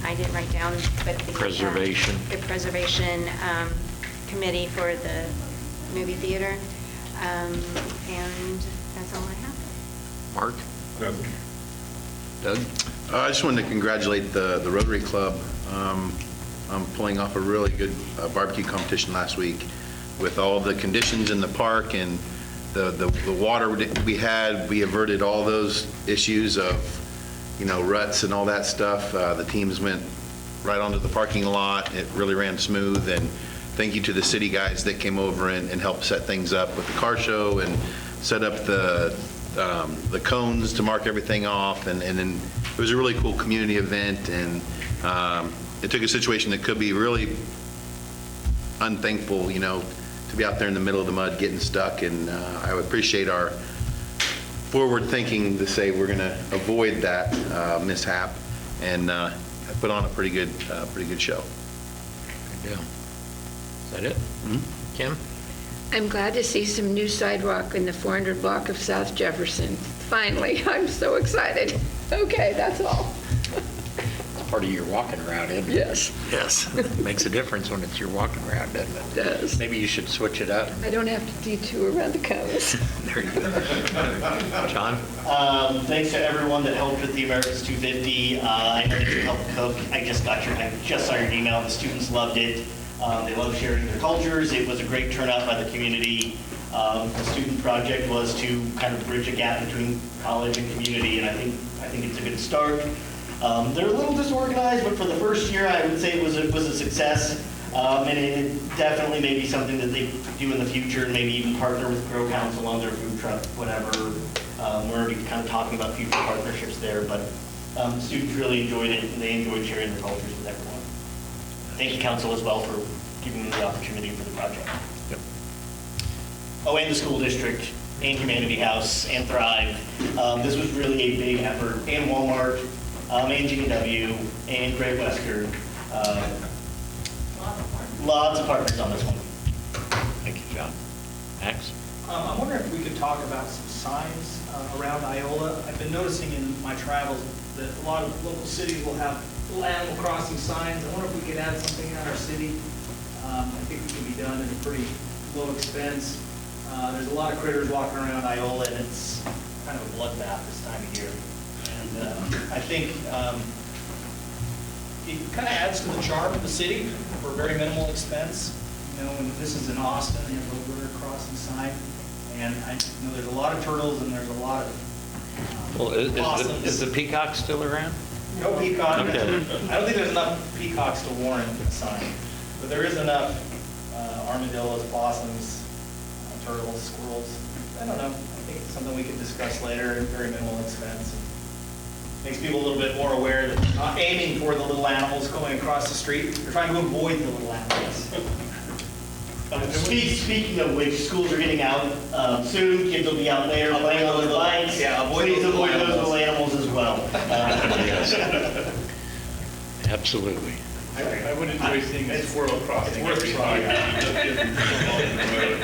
I didn't write down, but the Preservation. The preservation committee for the movie theater. And that's all I have. Mark? Doug? I just wanted to congratulate the Rotary Club on pulling off a really good barbecue competition last week with all the conditions in the park and the water that we had. We averted all those issues of, ruts and all that stuff. The teams went right onto the parking lot. It really ran smooth, and thank you to the city guys that came over and helped set things up with the car show and set up the cones to mark everything off, and then it was a really cool community event, and it took a situation that could be really unthankful, to be out there in the middle of the mud getting stuck, and I would appreciate our forward thinking to say we're going to avoid that mishap, and put on a pretty good show. Good deal. Is that it? Mm-hmm. Kim? I'm glad to see some new sidewalk in the 400 block of South Jefferson. Finally, I'm so excited. Okay, that's all. It's part of your walking route, isn't it? Yes. Yes. Makes a difference when it's your walking route, doesn't it? It does. Maybe you should switch it up. I don't have to detour around the cones. There you go. John? Thanks to everyone that helped with the America's 250. I know that you helped cook. I just saw your email. The students loved it. They love sharing their cultures. It was a great turnout by the community. The student project was to kind of bridge a gap between college and community, and I think it's a good start. They're a little disorganized, but for the first year, I would say it was a success. And it definitely may be something that they do in the future, and maybe even partner with Grow Council on their food truck, whatever. We're already kind of talking about future partnerships there, but the students really enjoyed it, and they enjoyed sharing their cultures with everyone. Thank you, council, as well, for giving me the opportunity for the project. Yep. Oh, and the school district, and Humanity House, and Thrive. This was really a big effort, and Walmart, and GW, and Great Western. Lots of partners on this one. Thank you, John. Max? I'm wondering if we could talk about some signs around Iola. I've been noticing in my travels that a lot of local cities will have little animal crossing signs. I wonder if we could add something in our city. I think it can be done at a pretty low expense. There's a lot of critters walking around Iola, and it's kind of a bloodbath this time of year. And I think it kind of adds to the charm of the city for very minimal expense. When this is in Austin, they have a river crossing sign, and I know there's a lot of turtles and there's a lot of possums. Is the peacock still around? No peacock. Okay. I don't think there's enough peacocks to warrant a sign, but there is enough armadillos, possums, turtles, squirrels. I don't know. I think it's something we could discuss later at very minimal expense. Makes people a little bit more aware that they're not aiming for the little animals going across the street. They're trying to avoid the little animals. Speaking of which, schools are getting out soon. Kids will be out there playing on their bikes. Yeah, please avoid those little animals as well. Absolutely. I would enjoy seeing a squirrel crossing. It's worth trying.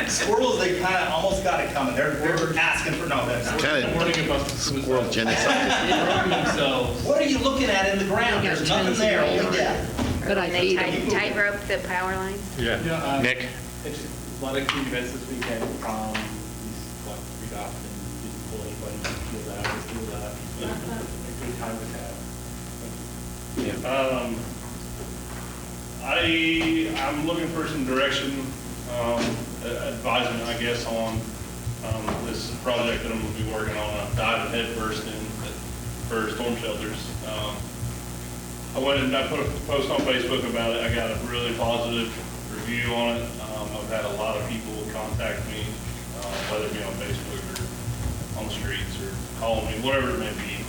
Squirrels, they kind of almost got it coming. They're asking for no. Kind Warning about the squirrel suicide. genocide. Themselves. What are you looking at in the ground? There's nothing there. Only death. But I They feed them. tightrope the power lines. Yeah. Nick? It's a lot of key events this weekend. He's like read off and didn't pull anybody to feel that. A good time was had. I'm looking for some direction, advisement, I guess, on this project that I'm going to be working on. I'm diving headfirst in for storm shelters. I went and I put a post on Facebook about it. I got a really positive review on it. I've had a lot of people contact me, whether it be on Facebook or on the streets or calling me, whatever it may be.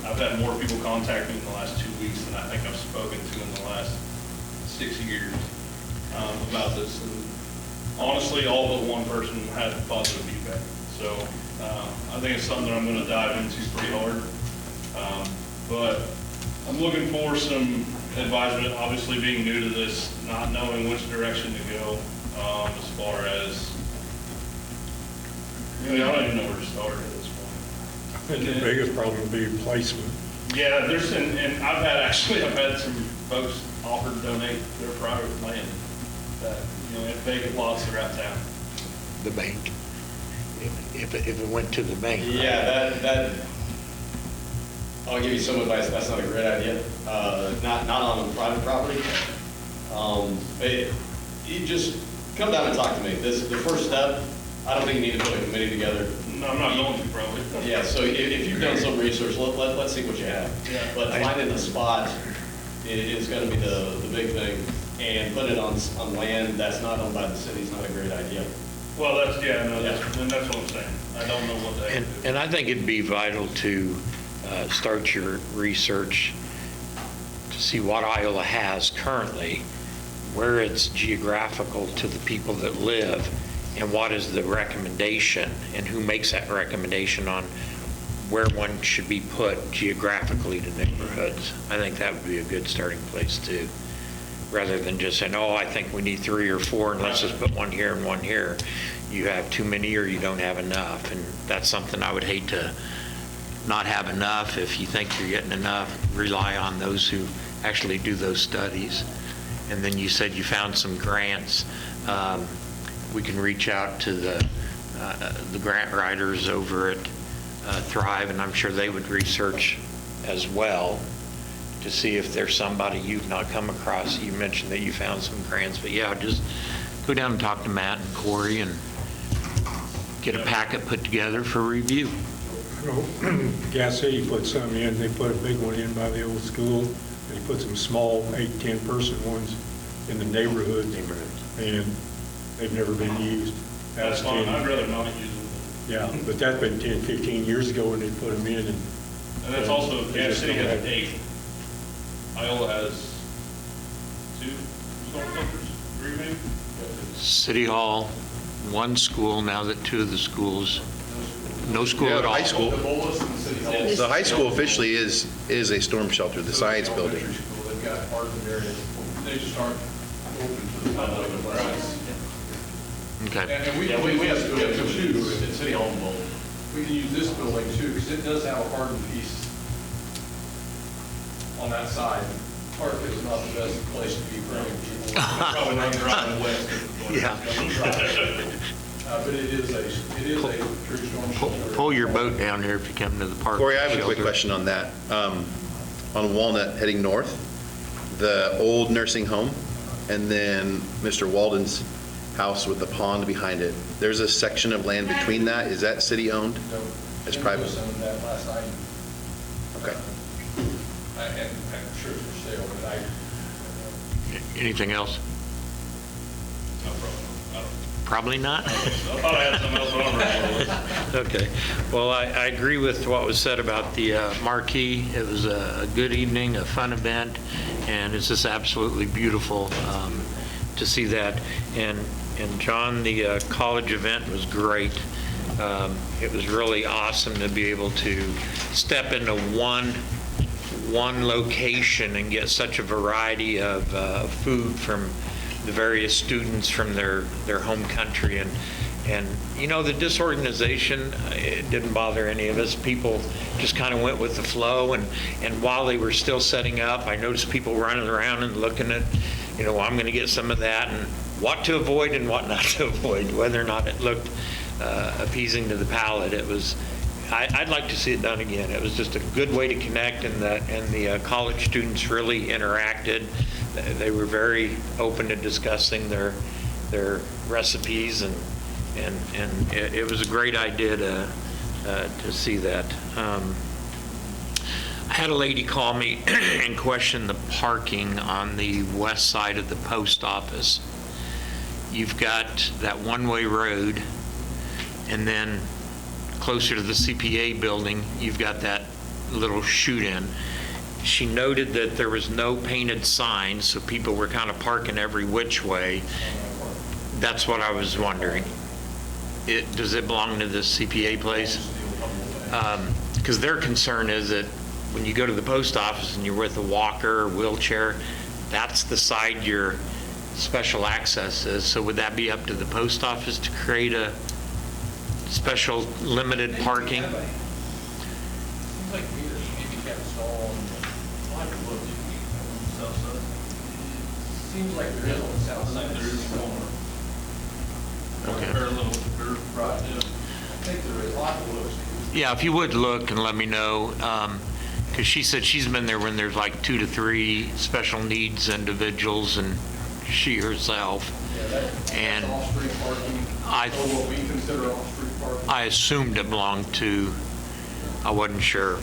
I've had more people contact me in the last 2 weeks than I think I've spoken to in the last 6 years about this. And honestly, all but one person had positive feedback. So I think it's something that I'm going to dive into pretty hard. But I'm looking for some advisement, obviously being new to this, not knowing which direction to go as far as, I mean, I don't even know where to start at this point. I think the biggest problem would be placement. Yeah, and I've had some folks offer to donate their private land that, if vacant lots that are out of town. The bank. If it went to the bank. Yeah, that, I'll give you some advice, that's not a great idea, not on private property. You just come down and talk to me. The first step, I don't think you need to put a committee together. No, I'm not going to probably. Yeah, so if you've done some research, let's see what you have. Yeah. But finding a spot is gonna be the big thing, and put it on land that's not owned by the city is not a great idea. Well, that's what I'm saying. I don't know what that is. And I think it'd be vital to start your research to see what Iola has currently, where it's geographical to the people that live, and what is the recommendation, and who makes that recommendation on where one should be put geographically to neighborhoods. I think that would be a good starting place too, rather than just saying, oh, I think we need 3 or 4 and let's just put one here and one here. You have too many or you don't have enough, and that's something I would hate to not have enough. If you think you're getting enough, rely on those who actually do those studies. And then you said you found some grants. We can reach out to the grant writers over at Thrive, and I'm sure they would research as well to see if there's somebody you've not come across. You mentioned that you found some grants, but yeah, just go down and talk to Matt and Corey and get a packet put together for review. I know Gas City put some in, they put a big one in by the old school, they put some small 8-10 person ones in the neighborhoods, and they've never been used. That's fine. I'd rather not use them. Yeah, but that's been 10, 15 years ago when they put them in. And that's also, Gas City has 8. Iola has 2 storm filters, 3 maybe? City Hall, 1 school, now that 2 of the schools, no school Yeah, at all. high school. The Bolus and the City Hall. The high school officially is a storm shelter, the science building. Elementary school, they've got hardened areas. They just aren't open to the public. Okay. And we have to choose at City Hall and Bolus. We can use this building too, because it does have a hardened piece on that side. Park is not the best place to be bringing people. Probably not driving west. Yeah. But it is a true storm shelter. Pull your boat down here if you come to the park. Corey, I have a quick shelter. question on that. On Walnut heading north, the old nursing home, and then Mr. Walden's house with the pond behind it, there's a section of land between that. Is that city-owned? No. It's private? Some of that last night. Okay. I'm sure it's for sale, but I. Anything else? No problem. I don't. Probably not. I thought I had something else on my list. Okay. Well, I agree with what was said about the marquee. It was a good evening, a fun event, and it's just absolutely beautiful to see that. And John, the college event was great. It was really awesome to be able to step into one location and get such a variety of food from the various students from their home country. And the disorganization, it didn't bother any of us. People just kind of went with the flow. And while they were still setting up, I noticed people running around and looking at, I'm going to get some of that, and what to avoid and what not to avoid, whether or not it looked appeasing to the palate. It was, I'd like to see it done again. It was just a good way to connect, and the college students really interacted. They were very open to discussing their recipes, and it was a great idea to see that. I had a lady call me and question the parking on the west side of the post office. You've got that one-way road, and then closer to the CPA building, you've got that little shoot-in. She noted that there was no painted signs, so people were kind of parking every which way. That's what I was wondering. Does it belong to this CPA place? Because their concern is that when you go to the post office and you're with a walker or wheelchair, that's the side your special access is. So would that be up to the post office to create a special limited parking? Seems like meters maybe kept installed on the line of look, so it seems like there is on the south side, there is somewhere. Okay. Parallel, right, yeah. I think there is a lot of looks. Yeah, if you would look and let me know, because she said she's been there when there's like 2 to 3 special needs individuals and she herself. And That's off-street parking, or what we consider off-street parking. I assumed it belonged to, I wasn't sure.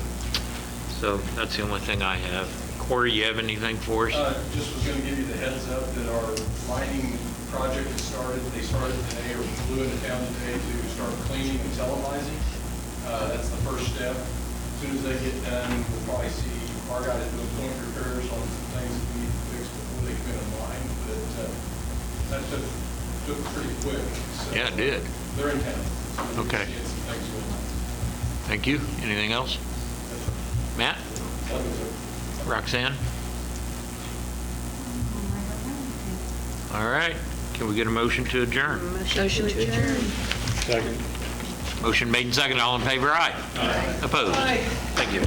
So that's the only thing I have. Corey, you have anything for us? Just was going to give you the heads up that our lighting project has started. They started today, or flew into town today to start cleaning and televising. That's the first step. As soon as they get done, we'll probably see our guys doing point repairs on some things that we need to fix before they come in line. But that took pretty quick. So Yeah, it did. they're in town. So we'll Okay. see some things going on. Thank you. Anything else? Matt? Roxanne? All right. Can we get a motion to adjourn? Motion to adjourn. Second. Motion made and seconded. All in favor, aye. Opposed? Thank you.